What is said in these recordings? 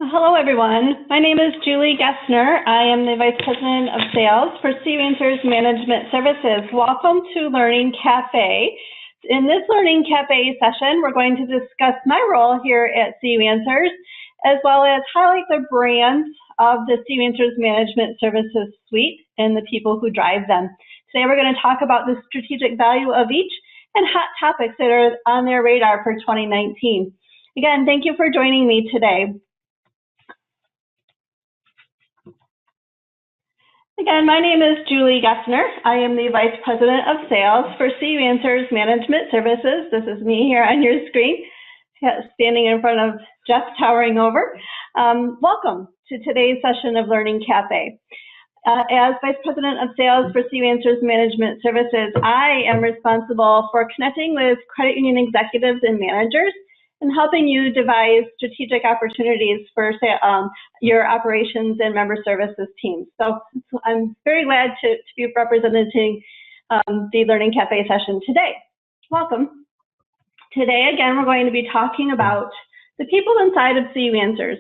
Hello, everyone. My name is Julie Gessner. I am the Vice President of Sales for CU Answers Management Services. Welcome to Learning Cafe. In this Learning Cafe session, we're going to discuss my role here at CU Answers, as well as highlight the brands of the CU Answers Management Services suite and the people who drive them. Today, we're going to talk about the strategic value of each and hot topics that are on their radar for 2019. Again, thank you for joining me today. Again, my name is Julie Gessner. I am the Vice President of Sales for CU Answers Management Services. This is me here on your screen, standing in front of Jeff towering over. Welcome to today's session of Learning Cafe. As Vice President of Sales for CU Answers Management Services, I am responsible for connecting with credit union executives and managers and helping you devise strategic opportunities for your operations and member services teams. So I'm very glad to be representing the Learning Cafe session today. Welcome. Today, again, we're going to be talking about the people inside of CU Answers,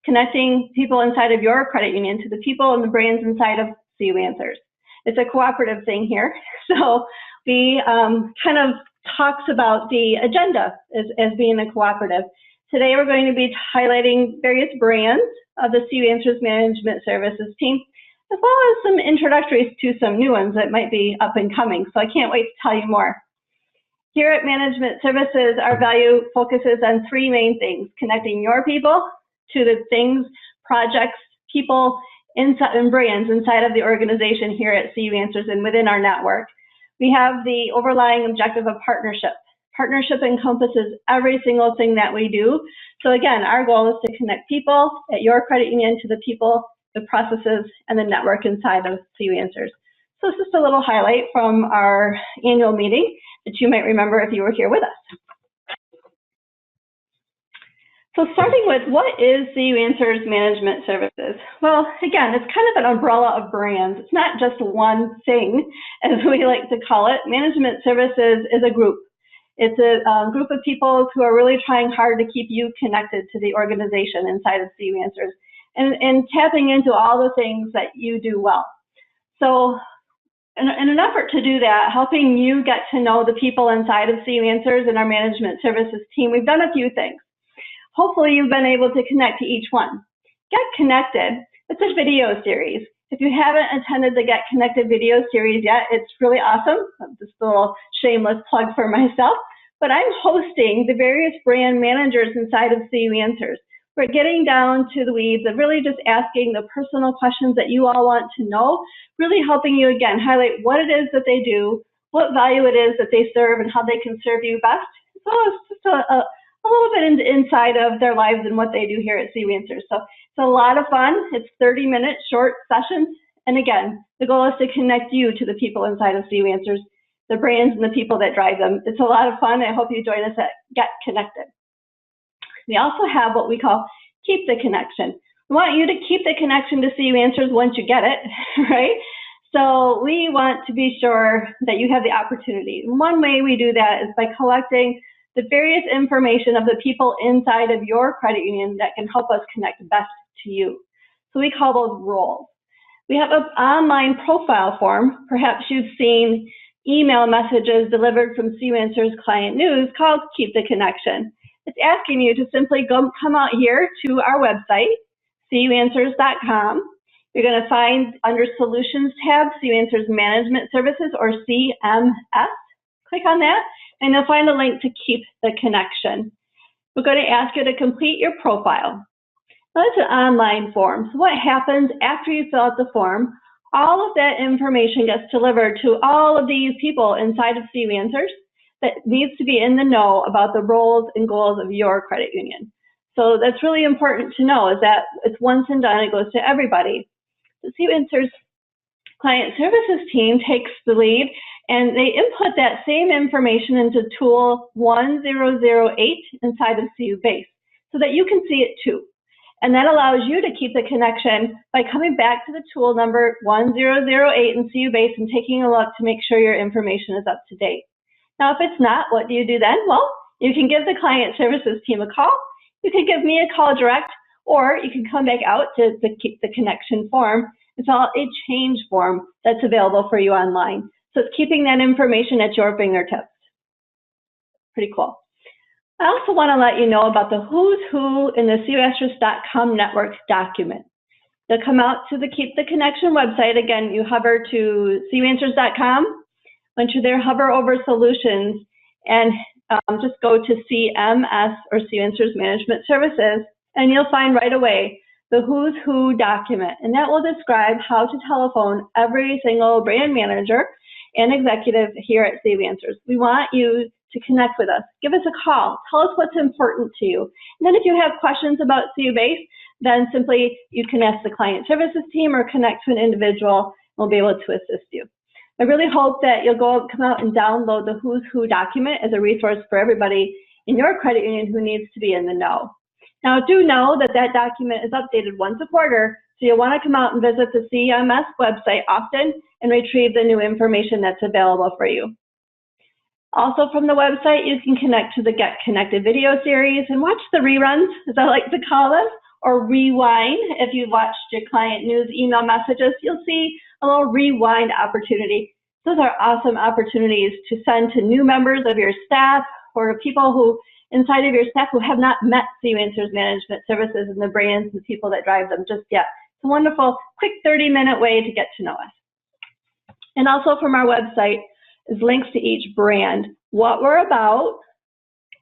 connecting people inside of your credit union to the people and the brands inside of CU Answers. It's a cooperative thing here, so we kind of talks about the agenda as being a cooperative. Today we're going to be highlighting various brands of the CU Answers Management Services team, as well as some introductories to some new ones that might be up and coming, so I can't wait to tell you more. Here at Management Services, our value focuses on three main things: connecting your people to the things, projects, people, inside, and brands inside of the organization here at CU Answers and within our network. We have the overlying objective of partnership. Partnership encompasses every single thing that we do. So again, our goal is to connect people at your credit union to the people, the processes, and the network inside of CU Answers. So this is just a little highlight from our annual meeting that you might remember if you were here with us. So starting with, what is CU Answers Management Services? Well, again, it's kind of an umbrella of brands. It's not just one thing, as we like to call it. Management Services is a group. It's a group of people who are really trying hard to keep you connected to the organization inside of CU Answers and tapping into all the things that you do well. So in an effort to do that, helping you get to know the people inside of CU Answers and our Management Services team, we've done a few things. Hopefully you've been able to connect to each one. Get Connected, it's a video series. If you haven't attended the Get Connected video series yet, it's really awesome. Just a little shameless plug for myself, but I'm hosting the various brand managers inside of CU Answers. We're getting down to the weeds of really just asking the personal questions that you all want to know, really helping you, again, highlight what it is that they do, what value it is that they serve, and how they can serve you best. So it's just a little bit inside of their lives and what they do here at CU Answers. So it's a lot of fun. It's 30-minute short sessions. And again, the goal is to connect you to the people inside of CU Answers, the brands and the people that drive them. It's a lot of fun. I hope you join us at Get Connected. We also have what we call Keep the Connection. We want you to keep the connection to CU Answers once you get it, right? So we want to be sure that you have the opportunity. And one way we do that is by collecting the various information of the people inside of your credit union that can help us connect best to you. So we call those roles. We have an online profile form. Perhaps you've seen email messages delivered from CU Answers Client News called Keep the Connection. It's asking you to simply come out here to our website, cuanswers.com. You're going to find under Solutions tab, CU Answers Management Services, or CMS. Click on that, and you'll find a link to Keep the Connection. We're going to ask you to complete your profile. Now, it's an online form. So what happens after you fill out the form, all of that information gets delivered to all of these people inside of CU Answers that needs to be in the know about the roles and goals of your credit union. So that's really important to know, is that it's once and done, it goes to everybody. The CU Answers Client Services team takes the lead, and they input that same information into tool 1008 inside of CU Base so that you can see it too. And that allows you to keep the connection by coming back to the tool number 1008 in CU Base and taking a look to make sure your information is up to date. Now, if it's not, what do you do then? Well, you can give the Client Services team a call. You can give me a call direct, or you can come back out to the Keep the Connection form. It's all a change form that's available for you online. So it's keeping that information at your fingertips. Pretty cool. I also want to let you know about the who's who in the CUAnswers.com network document. You'll come out to the Keep the Connection website. Again, you hover to CUAnswers.com. Once you're there, hover over Solutions and just go to CMS or CUAnswers Management Services, and you'll find right away the Who's Who document, and that will describe how to telephone every single brand manager and executive here at CUAnswers. We want you to connect with us. Give us a call. Tell us what's important to you. And then if you have questions about CUBase, then simply you can ask the client services team or connect to an individual. We'll be able to assist you. I really hope that you'll come out and download the Who's Who document as a resource for everybody in your credit union who needs to be in the know. Now, do know that that document is updated once a quarter, so you'll want to come out and visit the CMS website often and retrieve the new information that's available for you. Also from the website, you can connect to the Get Connected video series and watch the reruns, as I like to call them, or rewind. If you've watched your client news email messages, you'll see a little rewind opportunity. Those are awesome opportunities to send to new members of your staff or people who inside of your staff who have not met CUAnswers Management Services and the brands and people that drive them just yet. It's a wonderful, quick 30-minute way to get to know us. And also from our website is links to each brand, what we're about,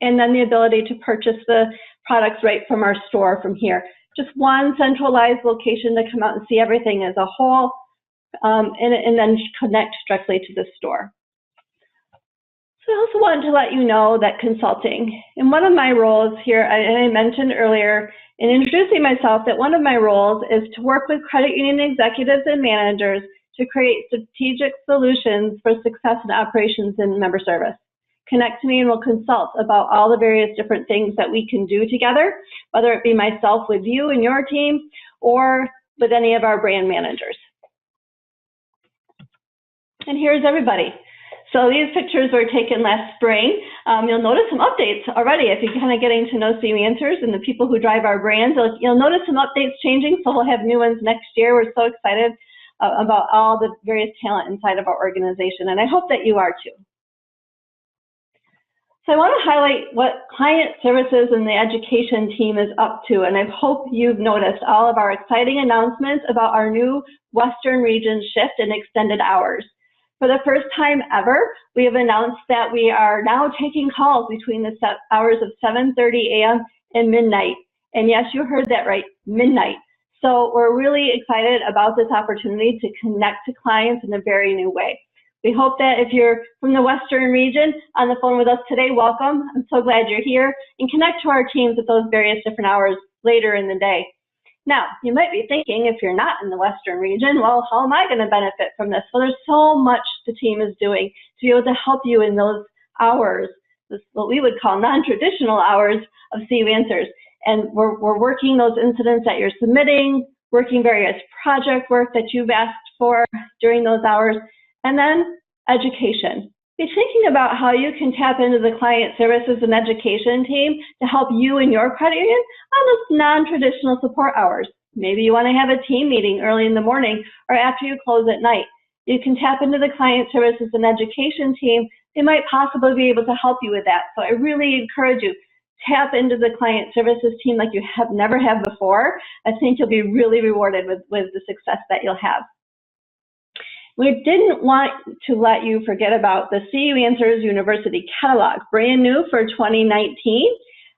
and then the ability to purchase the products right from our store from here. Just one centralized location to come out and see everything as a whole, and then connect directly to the store. So I also wanted to let you know that consulting, in one of my roles here, I mentioned earlier in introducing myself that one of my roles is to work with credit union executives and managers to create strategic solutions for success in operations and member service. Connect to me and we'll consult about all the various different things that we can do together, whether it be myself with you and your team or with any of our brand managers. And here's everybody. So these pictures were taken last spring. You'll notice some updates already if you're kind of getting to know CUAnswers and the people who drive our brands. You'll notice some updates changing, so we'll have new ones next year. We're so excited about all the various talent inside of our organization, and I hope that you are too. So I want to highlight what client services and the education team is up to, and I hope you've noticed all of our exciting announcements about our new Western region shift and extended hours. For the first time ever, we have announced that we are now taking calls between the hours of 7:30 a.m. and midnight. And yes, you heard that right, midnight. So we're really excited about this opportunity to connect to clients in a very new way. We hope that if you're from the Western region on the phone with us today, welcome. I'm so glad you're here, and connect to our teams at those various different hours later in the day. Now, you might be thinking, if you're not in the Western region, well, how am I going to benefit from this? Well, there's so much the team is doing to be able to help you in those hours, what we would call non-traditional hours of CUAnswers. And we're working those incidents that you're submitting, working various project work that you've asked for during those hours, and then education. Be thinking about how you can tap into the client services and education team to help you and your credit union on those non-traditional support hours. Maybe you want to have a team meeting early in the morning or after you close at night. You can tap into the client services and education team. They might possibly be able to help you with that. So I really encourage you, tap into the client services team like you have never have before. I think you'll be really rewarded with the success that you'll have. We didn't want to let you forget about the CUAnswers University Catalog, brand new for 2019.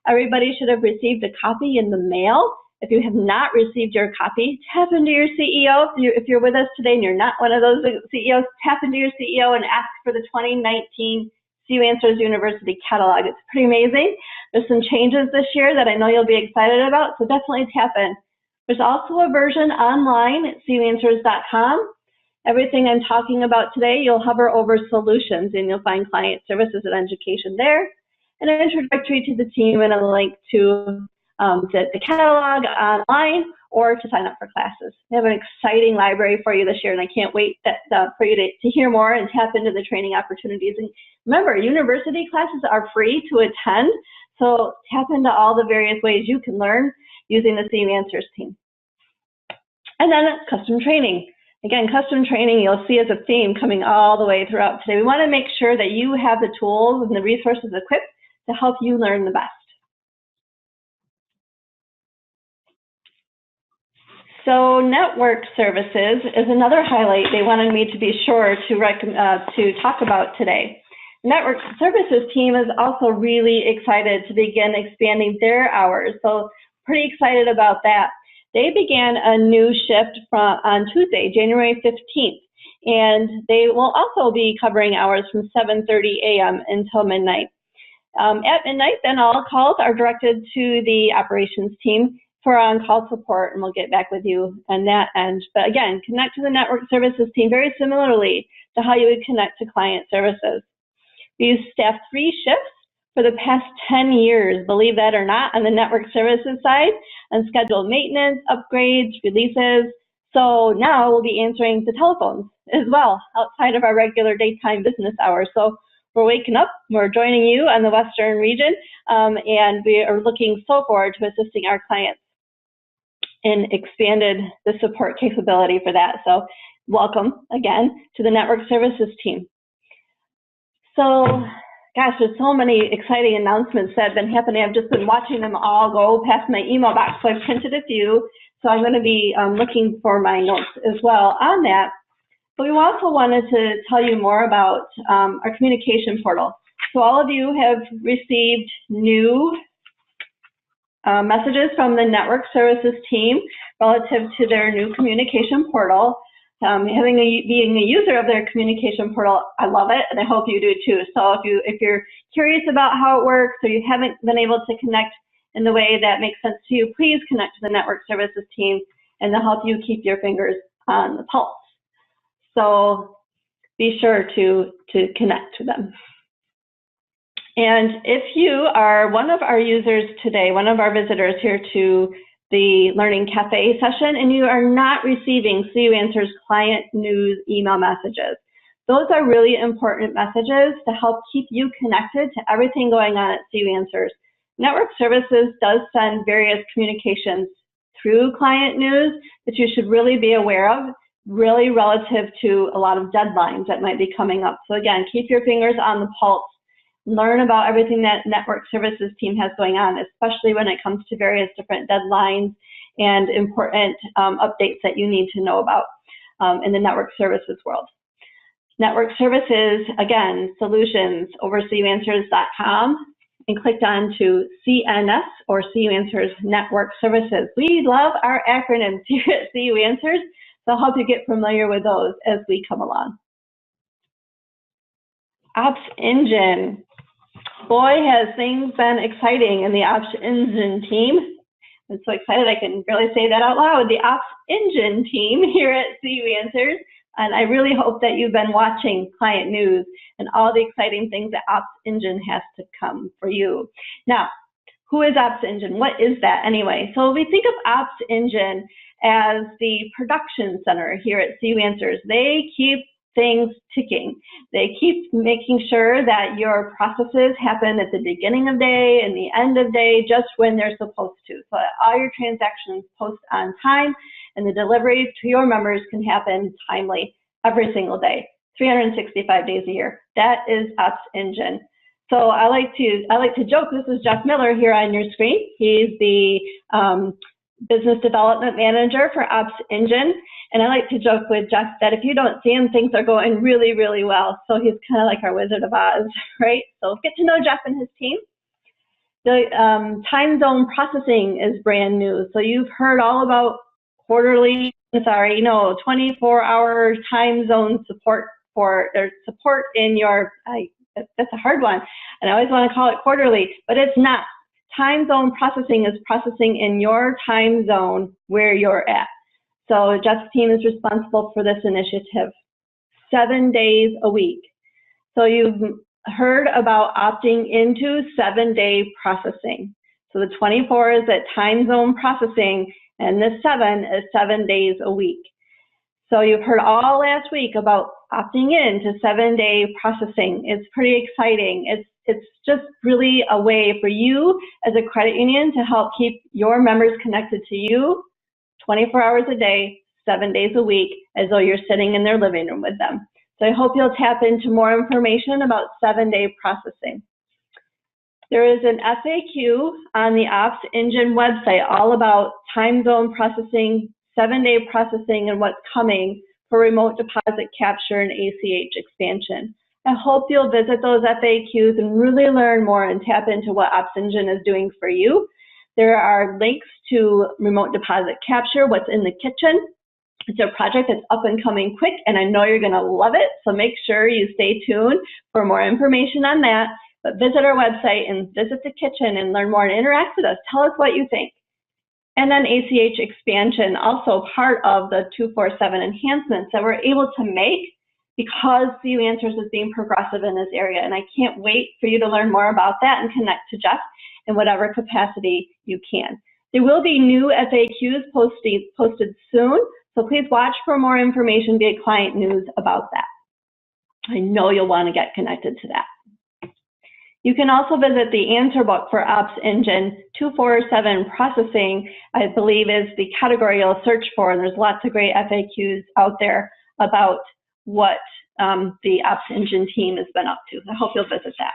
Everybody should have received a copy in the mail. If you have not received your copy, tap into your CEO. If you're with us today and you're not one of those CEOs, tap into your CEO and ask for the 2019 CUAnswers University Catalog. It's pretty amazing. There's some changes this year that I know you'll be excited about, so definitely tap in. There's also a version online at CUAnswers.com. Everything I'm talking about today, you'll hover over Solutions and you'll find Client Services and Education there, and an introductory to the team and a link to the catalog online or to sign up for classes. We have an exciting library for you this year, and I can't wait for you to hear more and tap into the training opportunities. And remember, university classes are free to attend, so tap into all the various ways you can learn using the CU Answers team. And then custom training. Again, custom training you'll see as a theme coming all the way throughout today. We want to make sure that you have the tools and the resources equipped to help you learn the best. So network services is another highlight they wanted me to be sure to talk about today. Network services team is also really excited to begin expanding their hours, so pretty excited about that. They began a new shift on Tuesday, January 15th, and they will also be covering hours from 7:30 a.m. until midnight. At midnight, then all calls are directed to the operations team for on-call support, and we'll get back with you on that end. But again, connect to the network services team very similarly to how you would connect to client services. We've staffed 3 shifts for the past 10 years, believe that or not, on the network services side, on scheduled maintenance, upgrades, releases. So now we'll be answering the telephones as well, outside of our regular daytime business hours. So we're waking up, we're joining you on the Western region, and we are looking so forward to assisting our clients and expanded the support capability for that. So welcome again to the network services team. So gosh, there's so many exciting announcements that have been happening. I've just been watching them all go past my email box. So I've printed a few. So I'm going to be looking for my notes as well on that. But we also wanted to tell you more about our communication portal. So all of you have received new messages from the network services team relative to their new communication portal. Being a user of their communication portal, I love it, and I hope you do too. So if you're curious about how it works, or you haven't been able to connect in the way that makes sense to you, please connect to the network services team, and they'll help you keep your fingers on the pulse. So be sure to connect to them. And if you are one of our users today, one of our visitors here to the Learning Cafe session, and you are not receiving CU Answers client news email messages, those are really important messages to help keep you connected to everything going on at CU Answers. Network Services does send various communications through client news that you should really be aware of, really relative to a lot of deadlines that might be coming up. So again, keep your fingers on the pulse. Learn about everything that network services team has going on, especially when it comes to various different deadlines and important updates that you need to know about in the network services world. Network services, again, solutions over cuanswers.com, and clicked on to CNS or CU Answers Network Services. We love our acronyms here at CU Answers, so I'll help you get familiar with those as we come along. Ops Engine. Boy, has things been exciting in the Ops Engine team. I'm so excited I can barely say that out loud. The Ops Engine team here at CU Answers. And I really hope that you've been watching client news and all the exciting things that Ops Engine has to come for you. Now, who is Ops Engine? What is that anyway? So we think of Ops Engine as the production center here at CU Answers. They keep things ticking. They keep making sure that your processes happen at the beginning of day and the end of day, just when they're supposed to. So that all your transactions post on time and the delivery to your members can happen timely every single day, 365 days a year. That is Ops Engine. So I like to joke, this is Jeff Miller here on your screen. He's the Business Development Manager for Ops Engine. And I like to joke with Jeff that if you don't see him, things are going really, really well. So he's kind of like our Wizard of Oz, right? So get to know Jeff and his team. The time zone processing is brand new. So you've heard all about 24-hour time zone support support in your, that's a hard one. And I always want to call it quarterly, but it's not. Time zone processing is processing in your time zone where you're at. So Jeff's team is responsible for this initiative 7 days a week. So you've heard about opting into 7-day processing. So the 24 is that time zone processing, and the 7 is 7 days a week. So you've heard all last week about opting in to 7-day processing. It's pretty exciting. It's just really a way for you as a credit union to help keep your members connected to you 24 hours a day, 7 days a week, as though you're sitting in their living room with them. So I hope you'll tap into more information about 7-day processing. There is an FAQ on the Ops Engine website all about time zone processing, 7-day processing, and what's coming for remote deposit capture and ACH expansion. I hope you'll visit those FAQs and really learn more and tap into what Ops Engine is doing for you. There are links to remote deposit capture, what's in the kitchen. It's a project that's up and coming quick, and I know you're going to love it, so make sure you stay tuned for more information on that. But visit our website and visit the kitchen and learn more and interact with us. Tell us what you think. And then ACH expansion, also part of the 247 enhancements that we're able to make because CU Answers is being progressive in this area. And I can't wait for you to learn more about that and connect to Jeff in whatever capacity you can. There will be new FAQs posted soon, so please watch for more information via client news about that. I know you'll want to get connected to that. You can also visit the answer book for Ops Engine 247 processing, I believe is the category you'll search for, and there's lots of great FAQs out there about what the Ops Engine team has been up to. I hope you'll visit that.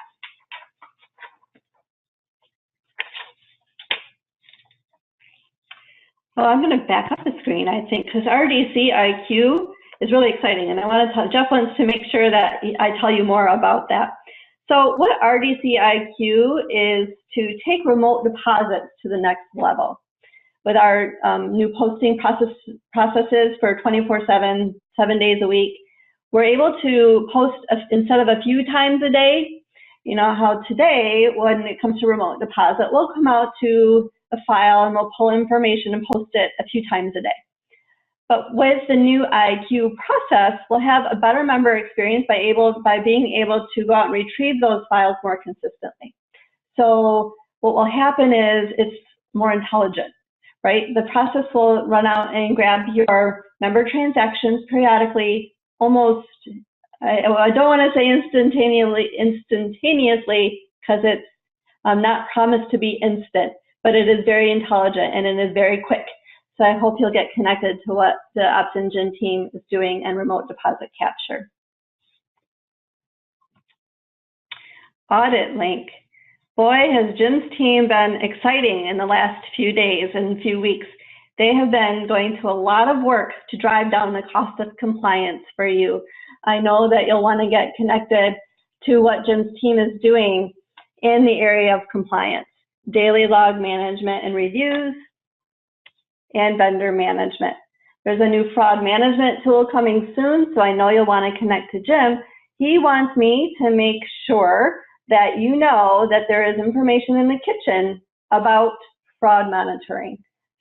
Well, I'm going to back up the screen, I think, because RDC IQ is really exciting, and I want to tell Jeff wants to make sure that I tell you more about that. So what RDC IQ is to take remote deposits to the next level. With our new posting processes for 24/7, 7 days a week, we're able to post instead of a few times a day. You know how today, when it comes to remote deposit, we'll come out to a file and we'll pull information and post it a few times a day. But with the new IQ process, we'll have a better member experience by being able to go out and retrieve those files more consistently. So what will happen is it's more intelligent, right? The process will run out and grab your member transactions periodically, almost, I don't want to say instantaneously because it's not promised to be instant, but it is very intelligent and it is very quick. So I hope you'll get connected to what the Ops Engine team is doing and remote deposit capture. Audit Link. Boy, has Jim's team been exciting in the last few days and few weeks. They have been going to a lot of work to drive down the cost of compliance for you. I know that you'll want to get connected to what Jim's team is doing in the area of compliance, daily log management and reviews, and vendor management. There's a new fraud management tool coming soon, so I know you'll want to connect to Jim. He wants me to make sure that you know that there is information in the kitchen about fraud monitoring.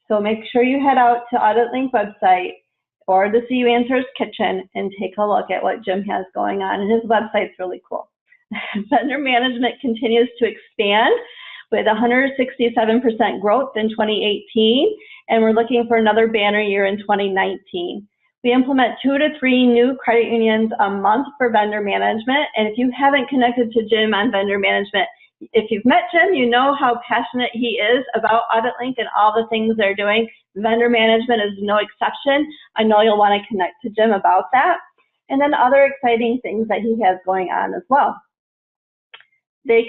So make sure you head out to Audit Link website or the CU Answers kitchen and take a look at what Jim has going on, and his website's really cool. Vendor management continues to expand with 167% growth in 2018, and we're looking for another banner year in 2019. We implement 2 to 3 new credit unions a month for vendor management, and if you haven't connected to Jim on vendor management, if you've met Jim, you know how passionate he is about Audit Link and all the things they're doing. Vendor management is no exception. I know you'll want to connect to Jim about that, and then other exciting things that he has going on as well. The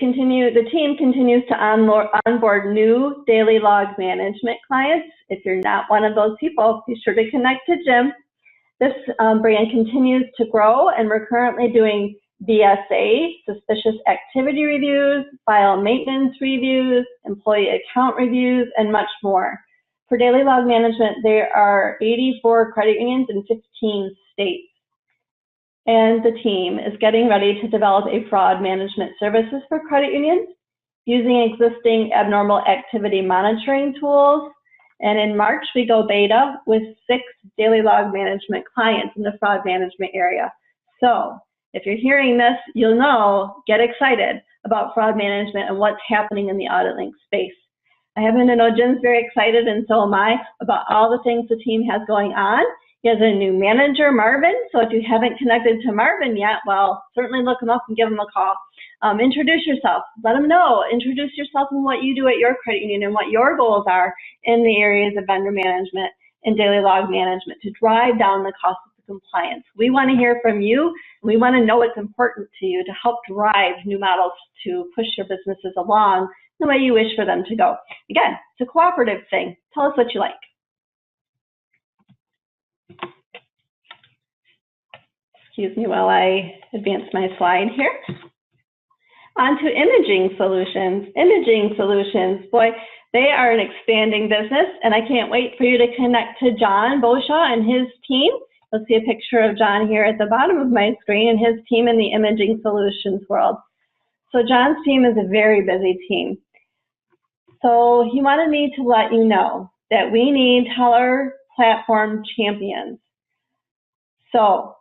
team continues to onboard new daily log management clients. If you're not one of those people, be sure to connect to Jim. This brand continues to grow, and we're currently doing BSA, suspicious activity reviews, file maintenance reviews, employee account reviews, and much more. For daily log management, there are 84 credit unions in 15 states. And the team is getting ready to develop a fraud management services for credit unions using existing abnormal activity monitoring tools. And in March, we go beta with 6 daily log management clients in the fraud management area. So if you're hearing this, you'll know, get excited about fraud management and what's happening in the Audit Link space. I happen to know Jim's very excited, and so am I, about all the things the team has going on. He has a new manager, Marvin, so if you haven't connected to Marvin yet, well, certainly look him up and give him a call. Introduce yourself. Let him know. Introduce yourself and what you do at your credit union and what your goals are in the areas of vendor management and daily log management to drive down the cost of compliance. We want to hear from you. We want to know what's important to you to help drive new models to push your businesses along the way you wish for them to go. Again, it's a cooperative thing. Tell us what you like. Excuse me while I advance my slide here. On to imaging solutions. Imaging solutions, boy, they are an expanding business, and I can't wait for you to connect to John Boshaw and his team. You'll see a picture of John here at the bottom of my screen and his team in the imaging solutions world. So John's team is a very busy team. So he wanted me to let you know that we need teller platform champions. So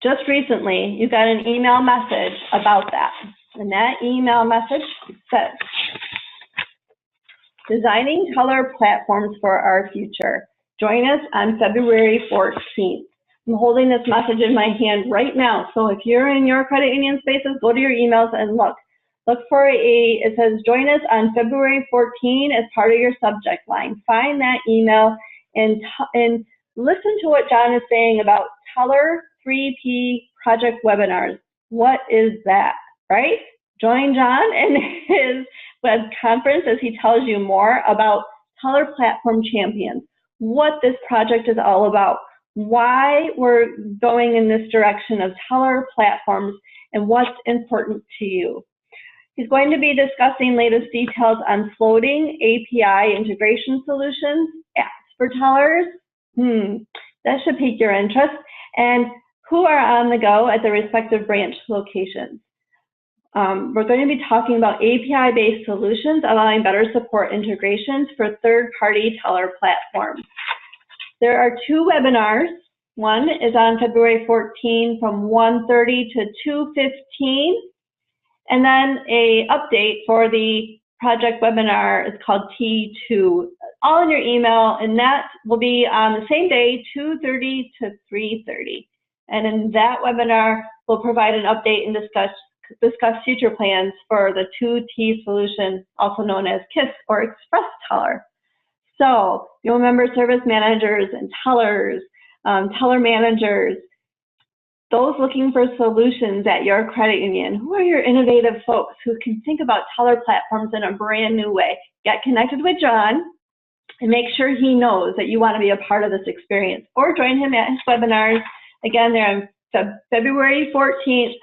just recently, you got an email message about that. And that email message says, designing teller platforms for our future. Join us on February 14th. I'm holding this message in my hand right now. So if you're in your credit union spaces, go to your emails and look. Look for it says, join us on February 14 as part of your subject line. Find that email and listen to what John is saying about Teller 3P project webinars. What is that, right? Join John in his web conference as he tells you more about Teller Platform Champions, what this project is all about, why we're going in this direction of teller platforms, and what's important to you. He's going to be discussing latest details on floating API integration solutions, apps for tellers. That should pique your interest. And who are on the go at the respective branch locations. We're going to be talking about API-based solutions allowing better support integrations for third-party teller platforms. There are 2 webinars. One is on February 14 from 1:30 to 2:15. And then an update for the project webinar is called T2. All in your email, and that will be on the same day, 2:30 to 3:30. And in that webinar, we'll provide an update and discuss future plans for the 2T solution, also known as KISS or Express Teller. So you'll remember service managers and tellers, teller managers, those looking for solutions at your credit union. Who are your innovative folks who can think about teller platforms in a brand new way? Get connected with John and make sure he knows that you want to be a part of this experience, or join him at his webinars. Again, they're on February 14th,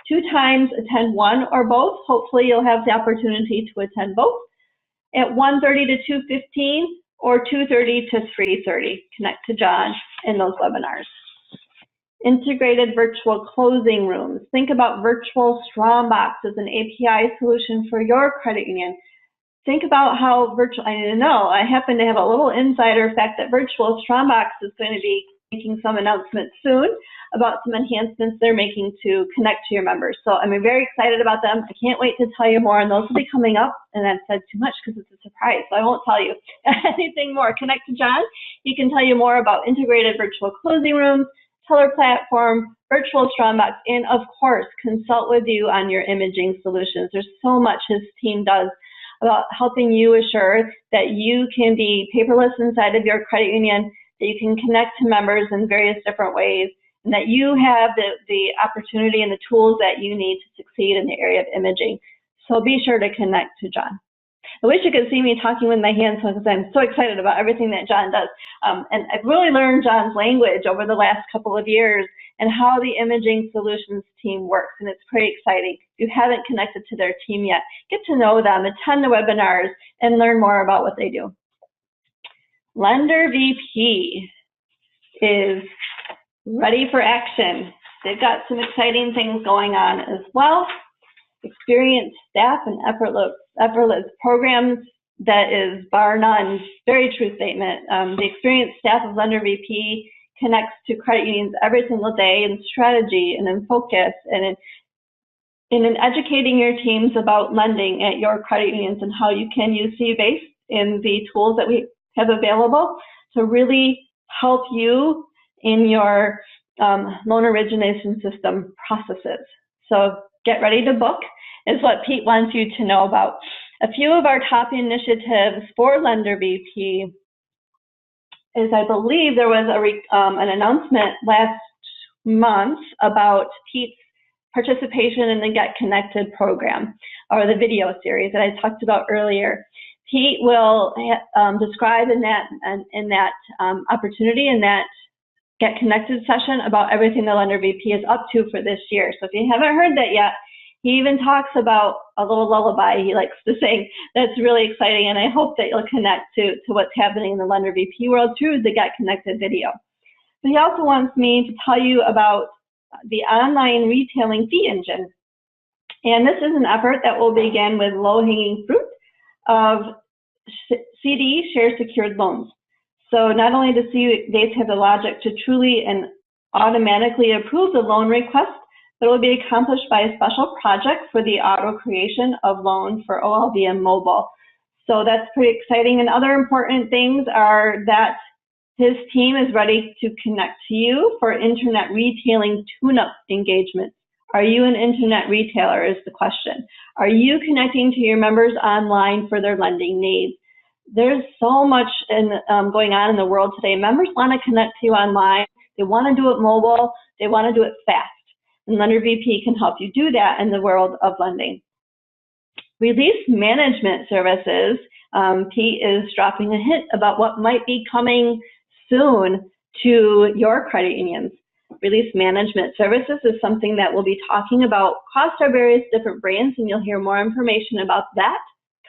2 times, attend one or both. Hopefully you'll have the opportunity to attend both at 1:30 to 2:15 or 2:30 to 3:30. Connect to John in those webinars. Integrated virtual closing rooms. Think about virtual Strongbox as an API solution for your credit union. Think about how I happen to have a little insider fact that Virtual Strongbox is going to be making some announcements soon about some enhancements they're making to connect to your members. So I'm very excited about them. I can't wait to tell you more, and those will be coming up. And I've said too much because it's a surprise, so I won't tell you anything more. Connect to John. He can tell you more about integrated virtual closing rooms, teller platform, Virtual Strongbox, and of course, consult with you on your imaging solutions. There's so much his team does about helping you assure that you can be paperless inside of your credit union, that you can connect to members in various different ways, and that you have the opportunity and the tools that you need to succeed in the area of imaging. So be sure to connect to John. I wish you could see me talking with my hands because I'm so excited about everything that John does. And I've really learned John's language over the last couple of years and how the imaging solutions team works, and it's pretty exciting. If you haven't connected to their team yet, get to know them, attend the webinars, and learn more about what they do. Lender VP is ready for action. They've got some exciting things going on as well. Experienced staff and effortless programs, that is bar none, very true statement. The experienced staff of Lender VP connects to credit unions every single day in strategy and in focus and in educating your teams about lending at your credit unions and how you can use CU-based in the tools that we have available to really help you in your loan origination system processes. So get ready to book is what Pete wants you to know about. A few of our top initiatives for LenderVP is, I believe there was an announcement last month about Pete's participation in the Get Connected program, or the video series that I talked about earlier. Pete will describe in that opportunity, in that Get Connected session, about everything the LenderVP is up to for this year. So if you haven't heard that yet, he even talks about a little lullaby he likes to sing. That's really exciting, and I hope that you'll connect to what's happening in the LenderVP world through the Get Connected video. But he also wants me to tell you about the online retailing fee engine. And this is an effort that will begin with low-hanging fruit of CD, share secured loans. So not only does CU have the logic to truly and automatically approve the loan request, but it will be accomplished by a special project for the auto creation of loans for OLVM Mobile. So that's pretty exciting. And other important things are that his team is ready to connect to you for internet retailing tune-up engagements. Are you an internet retailer is the question. Are you connecting to your members online for their lending needs? There's so much going on in the world today. Members want to connect to you online. They want to do it mobile. They want to do it fast. And LenderVP can help you do that in the world of lending. Release management services. Pete is dropping a hint about what might be coming soon to your credit unions. Release management services is something that we'll be talking about across our various different brands, and you'll hear more information about that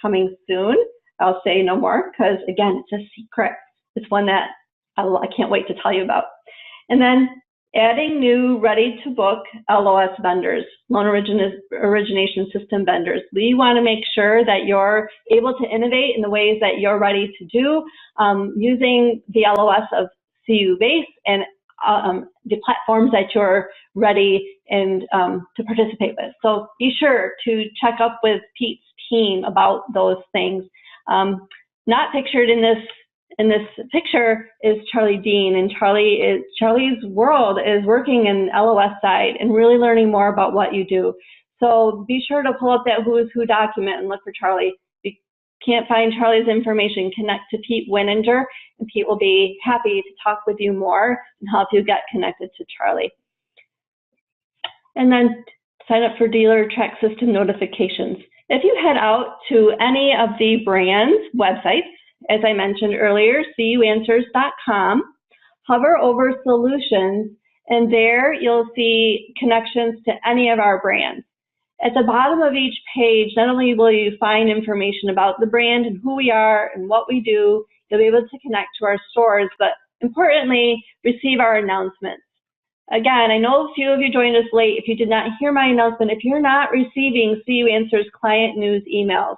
coming soon. I'll say no more because, again, it's a secret. It's one that I can't wait to tell you about. And then adding new ready-to-book LOS vendors, loan origination system vendors. We want to make sure that you're able to innovate in the ways that you're ready to do using the LOS of CU Base and the platforms that you're ready and to participate with. So be sure to check up with Pete's team about those things. Not pictured in this picture is Charlie Dean, and Charlie's world is working in LOS side and really learning more about what you do. So be sure to pull up that Who is Who document and look for Charlie. If you can't find Charlie's information, connect to Pete Winninger, and Pete will be happy to talk with you more and help you get connected to Charlie. And then sign up for dealer track system notifications. If you head out to any of the brands' websites, as I mentioned earlier, cuanswers.com, hover over solutions, and there you'll see connections to any of our brands. At the bottom of each page, not only will you find information about the brand and who we are and what we do, you'll be able to connect to our stores, but importantly, receive our announcements. Again, I know a few of you joined us late. If you did not hear my announcement, if you're not receiving CU Answers client news emails,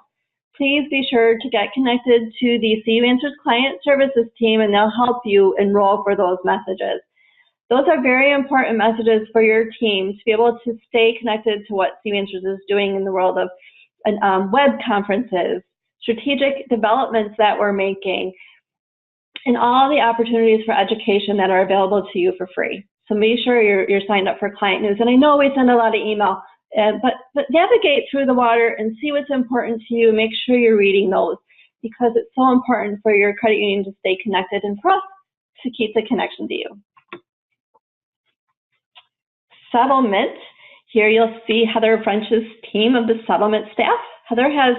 please be sure to get connected to the CU Answers Client Services team, and they'll help you enroll for those messages. Those are very important messages for your team to be able to stay connected to what CU Answers is doing in the world of web conferences, strategic developments that we're making, and all the opportunities for education that are available to you for free. So make sure you're signed up for client news. And I know we send a lot of email, but navigate through the water and see what's important to you. Make sure you're reading those, because it's so important for your credit union to stay connected and for us to keep the connection to you. Settlement. Here you'll see Heather French's team of the settlement staff. Heather has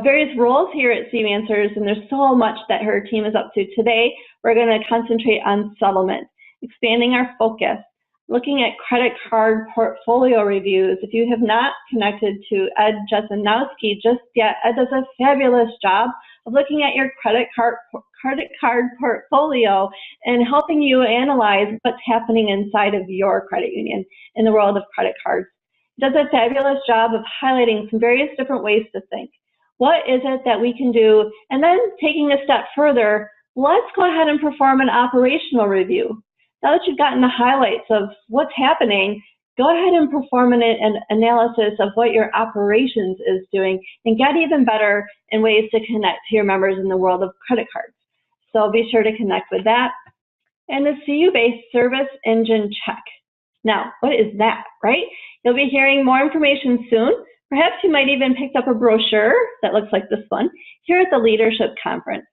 various roles here at CU Answers, and there's so much that her team is up to. Today, we're going to concentrate on settlement, expanding our focus, looking at credit card portfolio reviews. If you have not connected to Ed Jesenowski just yet, Ed does a fabulous job of looking at your credit card portfolio and helping you analyze what's happening inside of your credit union in the world of credit cards. He does a fabulous job of highlighting some various different ways to think. What is it that we can do? And then taking a step further, let's go ahead and perform an operational review. Now that you've gotten the highlights of what's happening, go ahead and perform an analysis of what your operations is doing and get even better in ways to connect to your members in the world of credit cards. So be sure to connect with that. and the CU-based Service Engine Check. Now, what is that, right? You'll be hearing more information soon. Perhaps you might even pick up a brochure that looks like this one here at the Leadership Conference.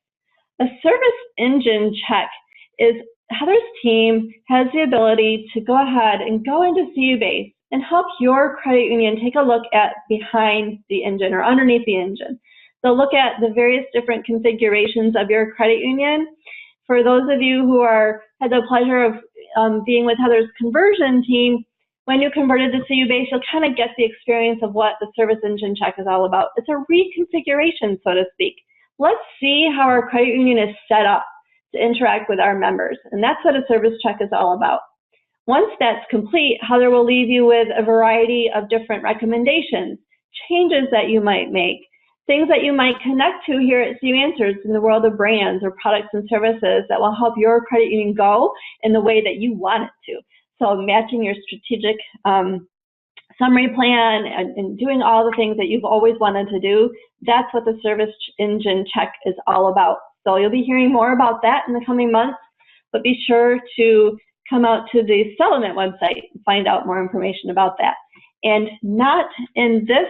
A Service Engine Check is Heather's team has the ability to go ahead and go into CU-based and help your credit union take a look at behind the engine or underneath the engine. They'll look at the various different configurations of your credit union. For those of you who had the pleasure of being with Heather's conversion team, when you converted to CU-based, you'll kind of get the experience of what the Service Engine Check is all about. It's a reconfiguration, so to speak. Let's see how our credit union is set up to interact with our members, and that's what a service check is all about. Once that's complete, Heather will leave you with a variety of different recommendations, changes that you might make, things that you might connect to here at CU Answers in the world of brands or products and services that will help your credit union go in the way that you want it to. So matching your strategic summary plan and doing all the things that you've always wanted to do, that's what the Service Engine Check is all about. So you'll be hearing more about that in the coming months, but be sure to come out to the Settlement website and find out more information about that. And not in this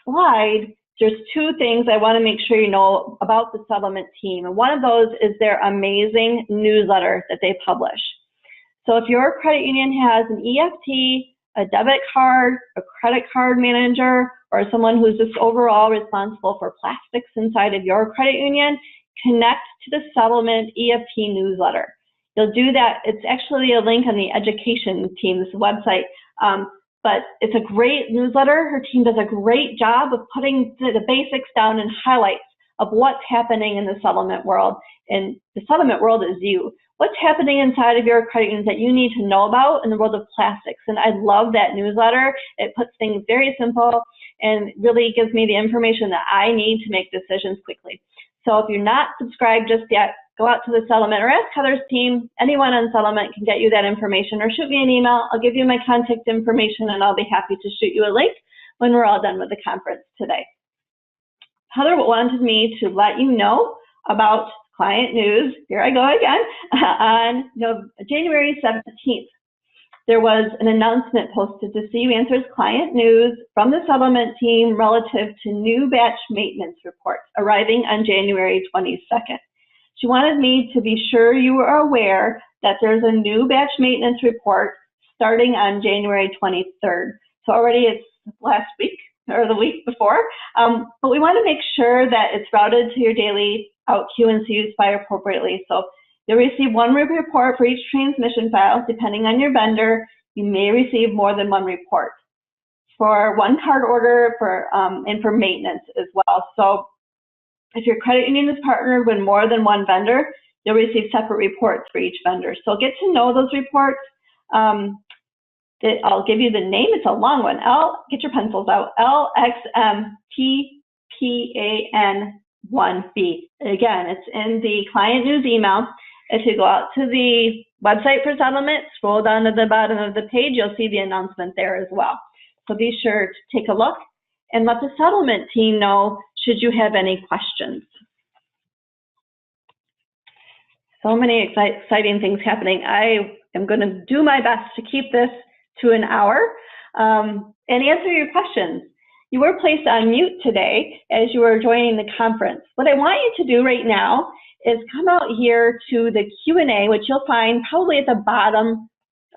slide, there's two things I want to make sure you know about the Settlement team. And one of those is their amazing newsletter that they publish. So if your credit union has an EFT, a debit card, a credit card manager, or someone who's just overall responsible for plastics inside of your credit union, connect to the Settlement EFT newsletter. You'll do that. It's actually a link on the education team's website, but it's a great newsletter. Her team does a great job of putting the basics down and highlights of what's happening in the settlement world. And the settlement world is you. What's happening inside of your credit union that you need to know about in the world of plastics. And I love that newsletter. It puts things very simple and really gives me the information that I need to make decisions quickly. So if you're not subscribed just yet, go out to the Settlement or ask Heather's team. Anyone on Settlement can get you that information, or shoot me an email. I'll give you my contact information and I'll be happy to shoot you a link when we're all done with the conference today. Heather wanted me to let you know about client news. Here I go again. On January 17th, there was an announcement posted to CU Answers Client News from the Settlement team relative to new batch maintenance reports arriving on January 22nd. She wanted me to be sure you were aware that there's a new batch maintenance report starting on January 23rd. So already it's last week or the week before, but we want to make sure that it's routed to your daily OutQ and CU file appropriately. So you'll receive one report for each transmission file. Depending on your vendor, you may receive more than one report for one card order and for maintenance as well. So if your credit union is partnered with more than one vendor, you'll receive separate reports for each vendor. So get to know those reports. I'll give you the name. It's a long one. Get your pencils out. LXMTPAN1B. Again, it's in the client news email. If you go out to the website for Settlement, scroll down to the bottom of the page, you'll see the announcement there as well. So be sure to take a look and let the Settlement team know should you have any questions. So many exciting things happening. I am going to do my best to keep this to an hour and answer your questions. You were placed on mute today as you were joining the conference. What I want you to do right now is come out here to the Q&A, which you'll find probably at the bottom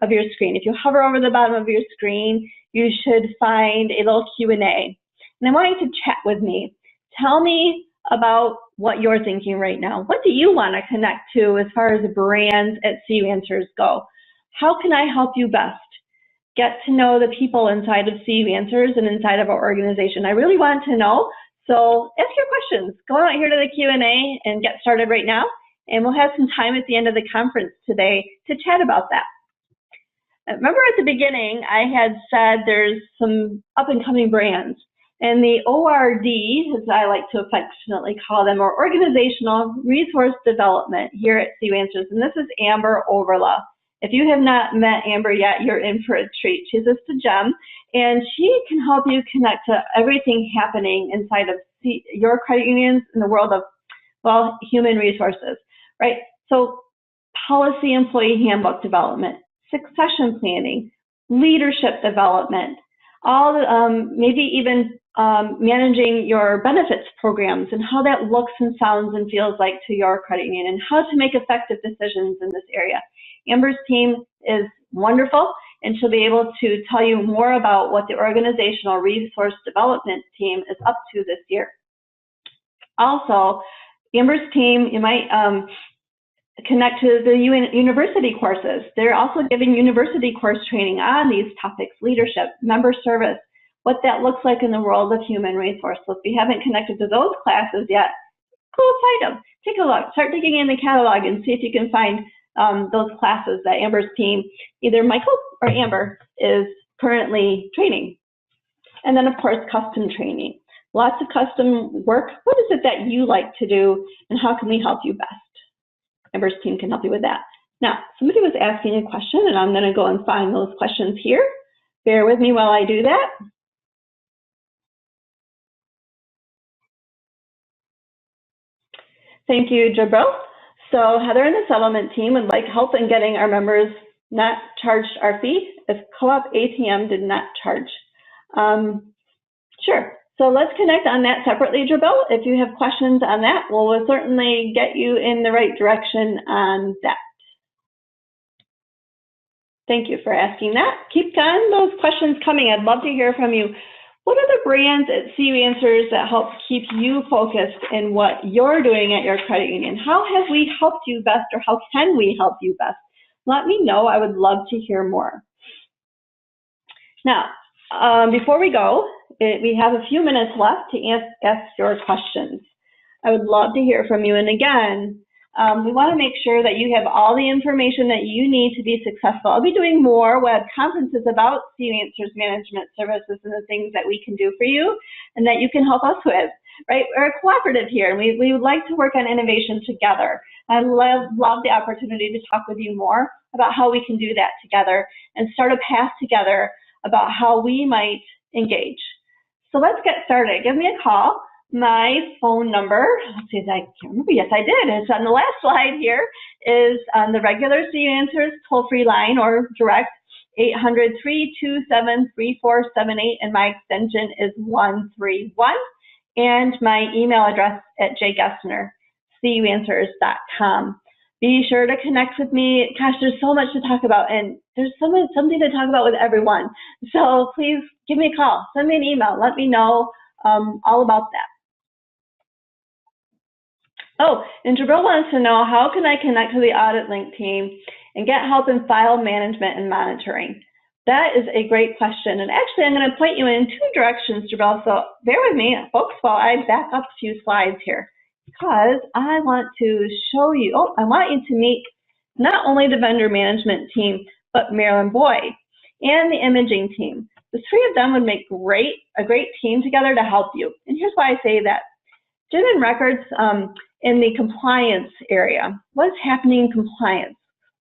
of your screen. If you hover over the bottom of your screen, you should find a little Q&A. And I want you to chat with me. Tell me about what you're thinking right now. What do you want to connect to as far as brands at CU Answers go? How can I help you best? Get to know the people inside of CU Answers and inside of our organization. I really want to know. So ask your questions. Go out here to the Q&A and get started right now. And we'll have some time at the end of the conference today to chat about that. Remember at the beginning, I had said there's some up-and-coming brands. And the ORD, as I like to affectionately call them, or Organizational Resource Development here at CU Answers. And this is Amber Overla. If you have not met Amber yet, you're in for a treat. She's just a gem, and she can help you connect to everything happening inside of your credit unions in the world of, well, human resources, right? So policy employee handbook development, succession planning, leadership development, all maybe even managing your benefits programs and how that looks and sounds and feels like to your credit union, and how to make effective decisions in this area. Amber's team is wonderful, and she'll be able to tell you more about what the organizational resource development team is up to this year. Also, Amber's team, you might connect to the university courses. They're also giving university course training on these topics: leadership, member service, what that looks like in the world of human resources. If you haven't connected to those classes yet, go find them. Take a look. Start digging in the catalog and see if you can find those classes that Amber's team, either Michael or Amber, is currently training. And then, of course, custom training. Lots of custom work. What is it that you like to do, and how can we help you best? Amber's team can help you with that. Now, somebody was asking a question, and I'm going to go and find those questions here. Bear with me while I do that. Thank you, Jabril. So Heather and the settlement team would like help in getting our members not charged our fee if Co-op ATM did not charge. Sure. So let's connect on that separately, Jabril. If you have questions on that, we'll certainly get you in the right direction on that. Thank you for asking that. Keep on those questions coming. I'd love to hear from you. What are the brands at CU Answers that help keep you focused in what you're doing at your credit union? How have we helped you best, or how can we help you best? Let me know. I would love to hear more. Now, before we go, we have a few minutes left to ask your questions. I would love to hear from you. And again, we want to make sure that you have all the information that you need to be successful. I'll be doing more web conferences about CU Answers Management Services and the things that we can do for you and that you can help us with, right? We're a cooperative here, and we would like to work on innovation together. I love the opportunity to talk with you more about how we can do that together and start a path together about how we might engage. So let's get started. Give me a call. My phone number, let's see if I can remember. Yes, I did. It's on the last slide here, is on the regular CU Answers toll-free line or direct 800-327-3478, and my extension is 131. And my email address at jgessner@cuanswers.com. Be sure to connect with me. Gosh, there's so much to talk about, and there's something to talk about with everyone. So please give me a call, send me an email, let me know all about that. Oh, and Jabril wants to know, how can I connect to the Audit Link team and get help in file management and monitoring? That is a great question. And actually, I'm going to point you in two directions, Jabril. So bear with me, folks, while I back up a few slides here, because I want to show you, I want you to meet not only the vendor management team, but Marilyn Boyd and the imaging team. The three of them would make a great team together to help you. And here's why I say that. Jim and records in the compliance area. What's happening in compliance?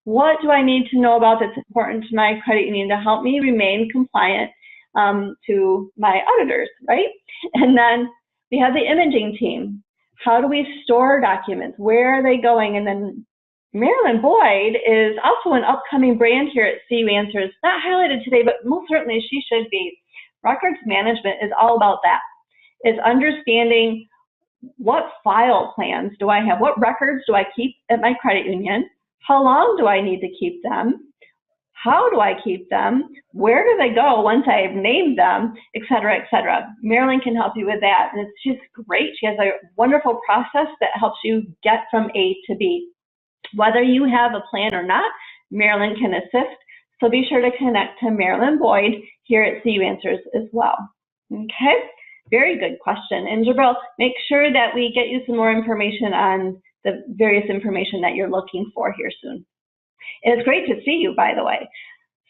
What do I need to know about that's important to my credit union to help me remain compliant to my auditors, right? And then we have the imaging team. How do we store documents? Where are they going? And then Marilyn Boyd is also an upcoming brand here at CU Answers. Not highlighted today, but most certainly she should be. Records management is all about that. It's understanding what file plans do I have? What records do I keep at my credit union? How long do I need to keep them? How do I keep them? Where do they go once I've named them, et cetera, et cetera? Marilyn can help you with that. And she's great. She has a wonderful process that helps you get from A to B. Whether you have a plan or not, Marilyn can assist. So be sure to connect to Marilyn Boyd here at CU Answers as well. Okay, very good question. And Jabril, make sure that we get you some more information on the various information that you're looking for here soon. It's great to see you, by the way.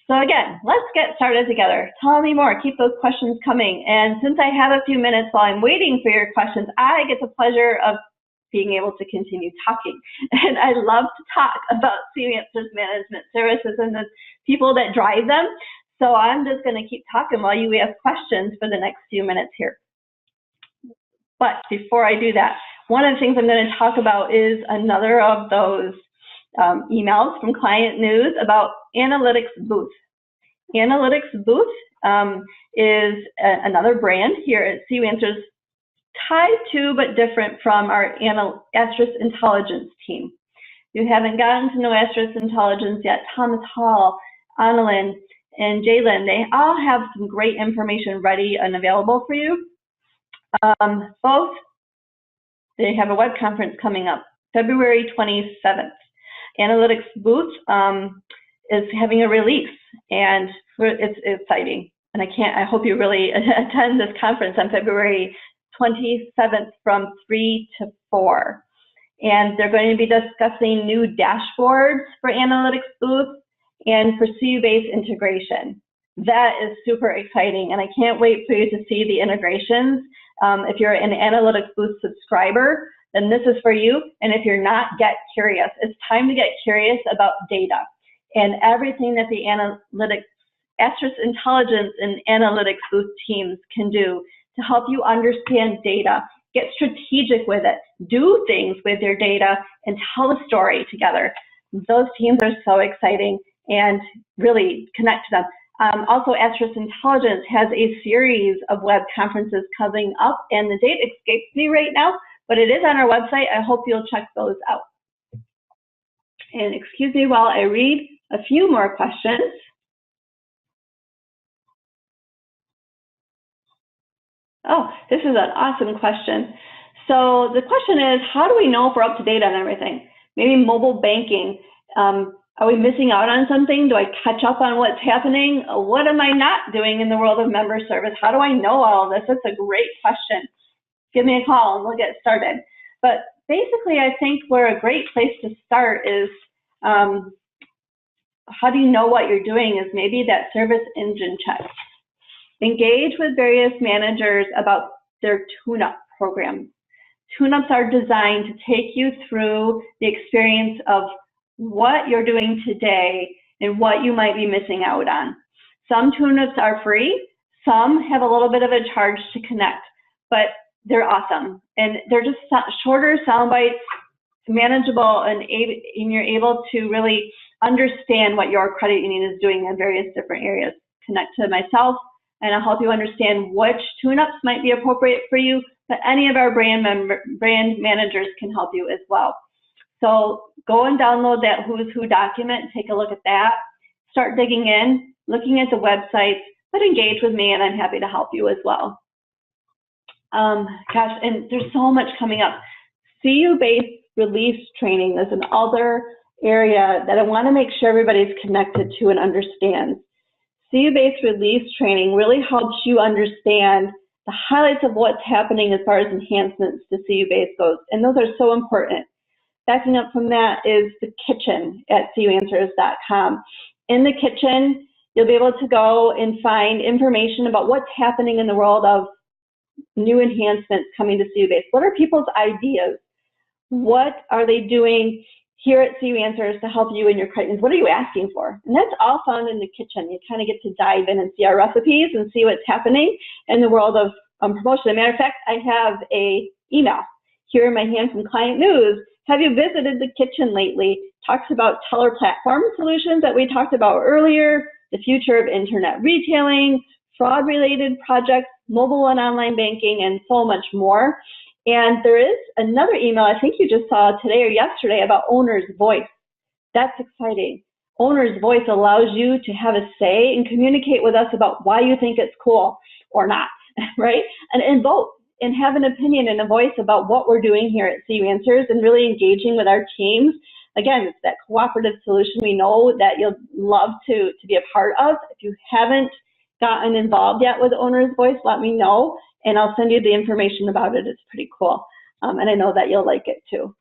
So again, let's get started together. Tell me more, keep those questions coming. And since I have a few minutes while I'm waiting for your questions, I get the pleasure of being able to continue talking. And I love to talk about CU Answers Management Services and the people that drive them. So I'm just going to keep talking while you ask questions for the next few minutes here. But before I do that, one of the things I'm going to talk about is another of those emails from Client News about Analytics Booth. Analytics Booth is another brand here at CU Answers, tied to but different from our Asterix Intelligence team. If you haven't gotten to know Asterix Intelligence yet, Thomas Hall, Annalyn, and Jalen, they all have some great information ready and available for you. Both, they have a web conference coming up, February 27th. Analytics Booth is having a release, and it's exciting. And I hope you really attend this conference on February 27th from 3 to 4. And they're going to be discussing new dashboards for Analytics Booth and for CU-based integration. That is super exciting, and I can't wait for you to see the integrations. If you're an Analytics Booth subscriber, then this is for you. And if you're not, get curious. It's time to get curious about data and everything that the Asterix Intelligence and Analytics Booth teams can do to help you understand data, get strategic with it, do things with your data, and tell a story together. Those teams are so exciting, and really connect to them. Also, Asterix Intelligence has a series of web conferences coming up, and the date escapes me right now, but it is on our website. I hope you'll check those out. And excuse me while I read a few more questions. Oh, this is an awesome question. So the question is, how do we know if we're up to date on everything? Maybe mobile banking. Are we missing out on something? Do I catch up on what's happening? What am I not doing in the world of member service? How do I know all of this? That's a great question. Give me a call and we'll get started. But basically, I think where a great place to start is, how do you know what you're doing is maybe that service engine check. Engage with various managers about their tune-up programs. Tune-ups are designed to take you through the experience of what you're doing today and what you might be missing out on. Some tune-ups are free, some have a little bit of a charge to connect, but they're awesome. And they're just shorter sound bites, manageable, and you're able to really understand what your credit union is doing in various different areas. Connect to myself, and I'll help you understand which tune-ups might be appropriate for you, but any of our brand managers can help you as well. So go and download that Who's Who document, take a look at that, start digging in, looking at the websites, but engage with me and I'm happy to help you as well. Gosh, and there's so much coming up. CU-based release training is another area that I want to make sure everybody's connected to and understands. CU-based release training really helps you understand the highlights of what's happening as far as enhancements to CU-based goes, and those are so important. Backing up from that is the kitchen at cuanswers.com. In the kitchen, you'll be able to go and find information about what's happening in the world of new enhancements coming to CU-based. What are people's ideas? What are they doing here at CU Answers to help you in your credit unions? What are you asking for? And that's all found in the kitchen. You kind of get to dive in and see our recipes and see what's happening in the world of promotion. As a matter of fact, I have an email here in my hand from Client News. Have you visited the kitchen lately? Talks about teller platform solutions that we talked about earlier, the future of internet retailing, fraud-related projects, mobile and online banking, and so much more. And there is another email I think you just saw today or yesterday about Owner's Voice. That's exciting. Owner's Voice allows you to have a say and communicate with us about why you think it's cool or not, right? And vote and have an opinion and a voice about what we're doing here at CU Answers and really engaging with our teams. Again, it's that cooperative solution we know that you'll love to be a part of. If you haven't gotten involved yet with Owner's Voice, let me know, and I'll send you the information about it. It's pretty cool, and I know that you'll like it too.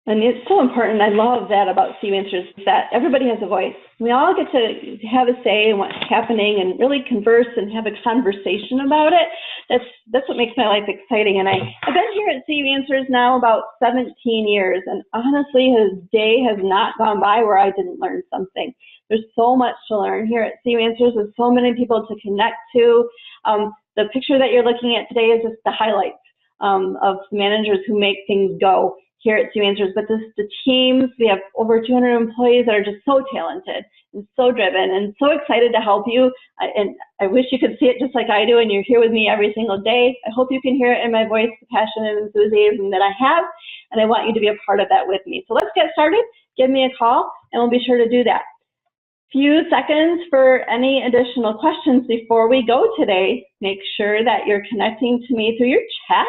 And it's so important. I love that about CU Answers, that everybody has a voice. We all get to have a say in what's happening and really converse and have a conversation about it. That's what makes my life exciting. And I've been here at CU Answers now about 17 years, and honestly, his day has not gone by where I didn't learn something. There's so much to learn here at CU Answers with so many people to connect to. The picture that you're looking at today is just the highlights of managers who make things go here at CU Answers, but the teams. We have over 200 employees that are just so talented and so driven and so excited to help you. And I wish you could see it just like I do, and you're here with me every single day. I hope you can hear it in my voice, the passion and enthusiasm that I have, and I want you to be a part of that with me. So let's get started. Give me a call, and we'll be sure to do that. Few seconds for any additional questions before we go today. Make sure that you're connecting to me through your chat.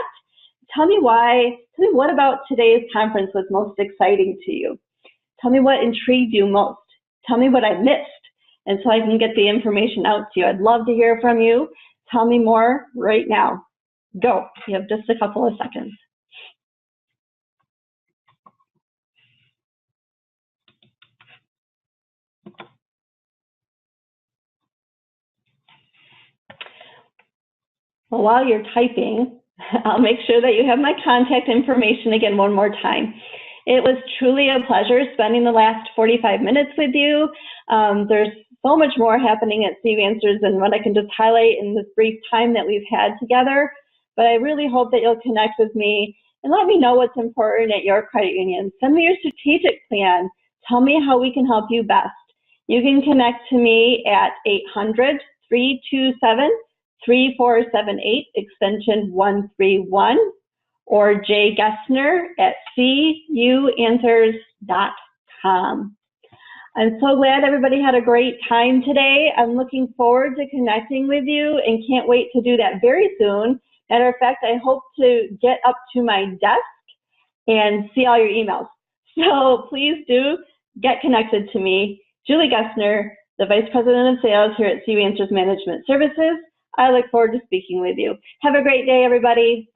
Tell me what about today's conference was most exciting to you. Tell me what intrigued you most. Tell me what I missed, and so I can get the information out to you. I'd love to hear from you. Tell me more right now. Go. You have just a couple of seconds. Well, while you're typing, I'll make sure that you have my contact information again one more time. It was truly a pleasure spending the last 45 minutes with you. There's so much more happening at CU Answers than what I can just highlight in this brief time that we've had together. But I really hope that you'll connect with me and let me know what's important at your credit union. Send me your strategic plan. Tell me how we can help you best. You can connect to me at 800-327-3478, extension 131, or Jay Gessner at cuanswers.com. I'm so glad everybody had a great time today. I'm looking forward to connecting with you and can't wait to do that very soon. Matter of fact, I hope to get up to my desk and see all your emails. So please do get connected to me, Julie Gessner, the Vice President of Sales here at CU Answers Management Services. I look forward to speaking with you. Have a great day, everybody.